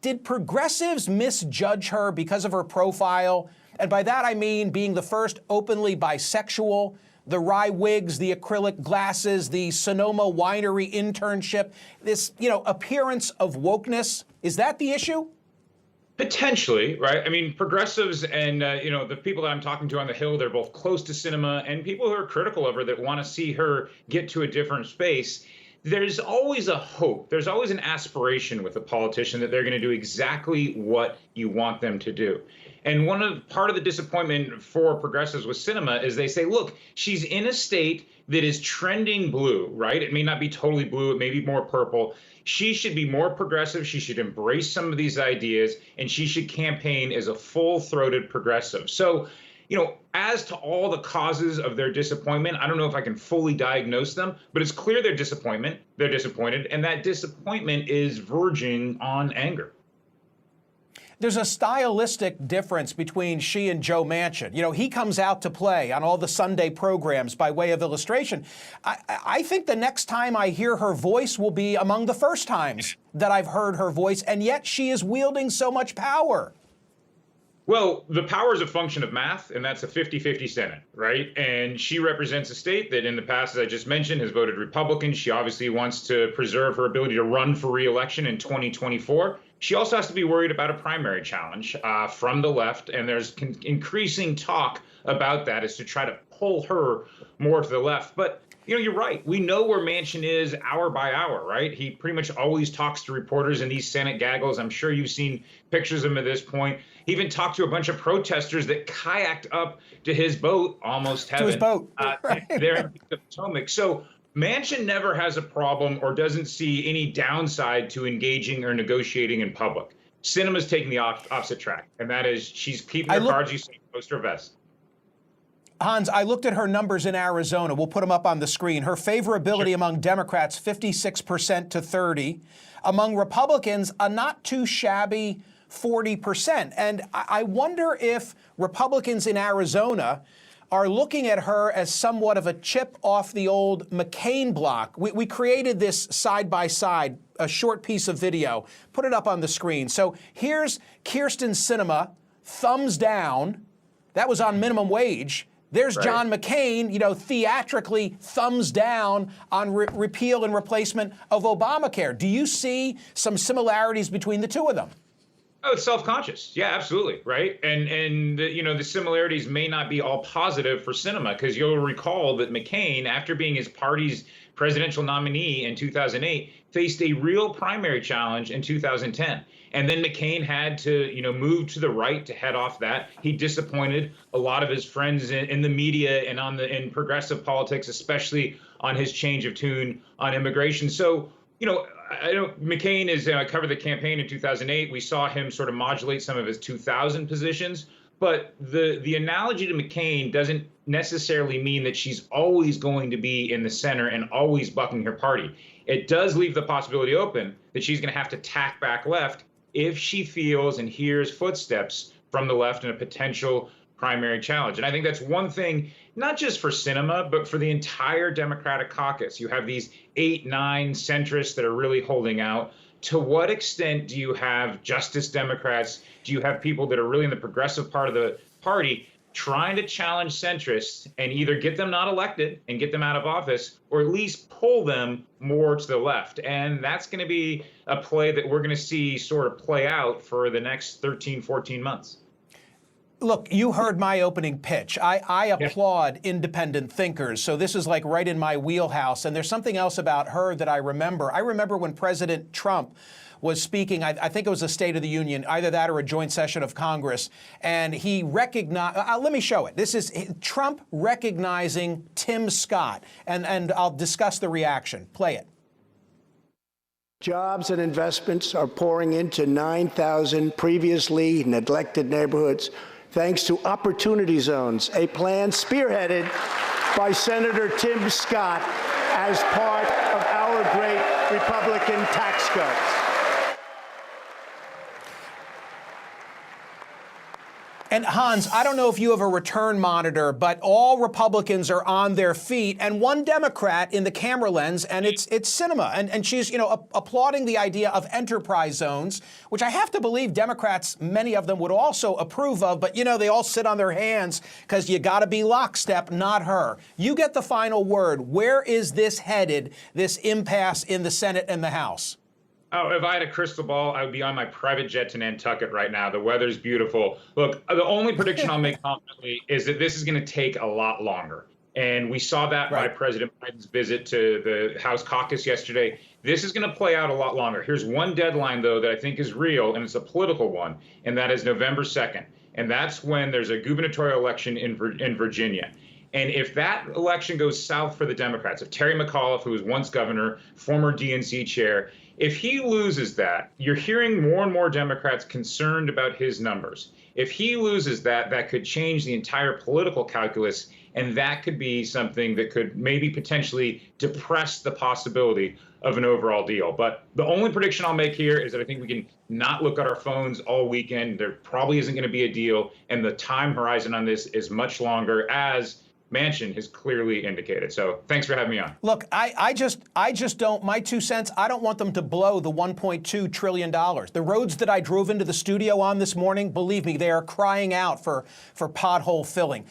did progressives misjudge her because of her profile? And by that, I mean being the first openly bisexual, the wry wigs, the acrylic glasses, the Sonoma winery internship, this, appearance of wokeness. Is that the issue? Potentially, right? I mean, progressives and, the people that I'm talking to on the Hill, they're both close to Sinema, and people who are critical of her that want to see her get to a different space. There's always a hope. There's always an aspiration with a politician that they're going to do exactly what you want them to do. And part of the disappointment for progressives with Sinema is they say, look, she's in a state that is trending blue, right? It may not be totally blue. It may be more purple. She should be more progressive. She should embrace some of these ideas, and she should campaign as a full-throated progressive. So, as to all the causes of their disappointment, I don't know if I can fully diagnose them, but it's clear they're disappointed, and that disappointment is verging on anger. There's a stylistic difference between she and Joe Manchin. He comes out to play on all the Sunday programs by way of illustration. I think the next time I hear her voice will be among the first times that I've heard her voice, and yet she is wielding so much power. Well, the power is a function of math, and that's a 50-50 Senate, right? And she represents a state that in the past, as I just mentioned, has voted Republican. She obviously wants to preserve her ability to run for re-election in 2024. She also has to be worried about a primary challenge from the left, and there's increasing talk about that as to try to pull her more to the left. But you're right. We know where Manchin is hour by hour, right? He pretty much always talks to reporters in these Senate gaggles. I'm sure you've seen pictures of him at this point. He even talked to a bunch of protesters that kayaked up to his boat, almost heaven. To his boat. Right. There in the Potomac. So Manchin never has a problem or doesn't see any downside to engaging or negotiating in public. Sinema's taking the opposite track, and that is she's keeping her cards close to her vest. Hans, I looked at her numbers in Arizona. We'll put them up on the screen. Her favorability among Democrats, 56% to 30%. Among Republicans, a not too shabby 40%. And I wonder if Republicans in Arizona are looking at her as somewhat of a chip off the old McCain block. We created this side-by-side, a short piece of video. Put it up on the screen. So here's Kyrsten Sinema, thumbs down. That was on minimum wage. There's John McCain, theatrically thumbs down on repeal and replacement of Obamacare. Do you see some similarities between the two of them? Oh, it's self-conscious. Yeah, absolutely. Right. And the similarities may not be all positive for Sinema, because you'll recall that McCain, after being his party's presidential nominee in 2008, faced a real primary challenge in 2010. And then McCain had to, move to the right to head off that. He disappointed a lot of his friends in the media and in progressive politics, especially on his change of tune on immigration. So, McCain I covered the campaign in 2008. We saw him sort of modulate some of his 2000 positions. But the analogy to McCain doesn't necessarily mean that she's always going to be in the center and always bucking her party. It does leave the possibility open that she's going to have to tack back left if she feels and hears footsteps from the left in a potential primary challenge. And I think that's one thing, not just for Sinema, but for the entire Democratic caucus. You have these 8, 9 centrists that are really holding out. To what extent do you have Justice Democrats? Do you have people that are really in the progressive part of the party trying to challenge centrists and either get them not elected and get them out of office, or at least pull them more to the left? And that's going to be a play that we're going to see sort of play out for the next 13, 14 months. Look, you heard my opening pitch. I applaud independent thinkers, so this is like right in my wheelhouse. And there's something else about her that I remember. I remember when President Trump was speaking, I think it was a State of the Union, either that or a joint session of Congress, and he recognized, let me show it. This is Trump recognizing Tim Scott, and I'll discuss the reaction. Play it. Jobs and investments are pouring into 9,000 previously neglected neighborhoods, thanks to Opportunity Zones, a plan spearheaded by Senator Tim Scott as part of our great Republican tax cuts. And Hans, I don't know if you have a return monitor, but all Republicans are on their feet, and one Democrat in the camera lens, and it's Sinema, and she's applauding the idea of enterprise zones, which I have to believe Democrats, many of them, would also approve of. But they all sit on their hands because you got to be lockstep, not her. You get the final word. Where is this headed? This impasse in the Senate and the House? Oh, if I had a crystal ball, I would be on my private jet to Nantucket right now. The weather's beautiful. Look, the only prediction I'll make confidently is that this is going to take a lot longer. And we saw that by President Biden's visit to the House caucus yesterday. This is going to play out a lot longer. Here's one deadline, though, that I think is real, and it's a political one, and that is November 2nd. And that's when there's a gubernatorial election in Virginia. And if that election goes south for the Democrats, if Terry McAuliffe, who was once governor, former DNC chair, if he loses that, you're hearing more and more Democrats concerned about his numbers. If he loses that, that could change the entire political calculus, and that could be something that could maybe potentially depress the possibility of an overall deal. But the only prediction I'll make here is that I think we can not look at our phones all weekend. There probably isn't going to be a deal, and the time horizon on this is much longer, as Manchin has clearly indicated. So thanks for having me on. Look, I just don't, my 2 cents, I don't want them to blow the $1.2 trillion. The roads that I drove into the studio on this morning, believe me, they are crying out for pothole filling.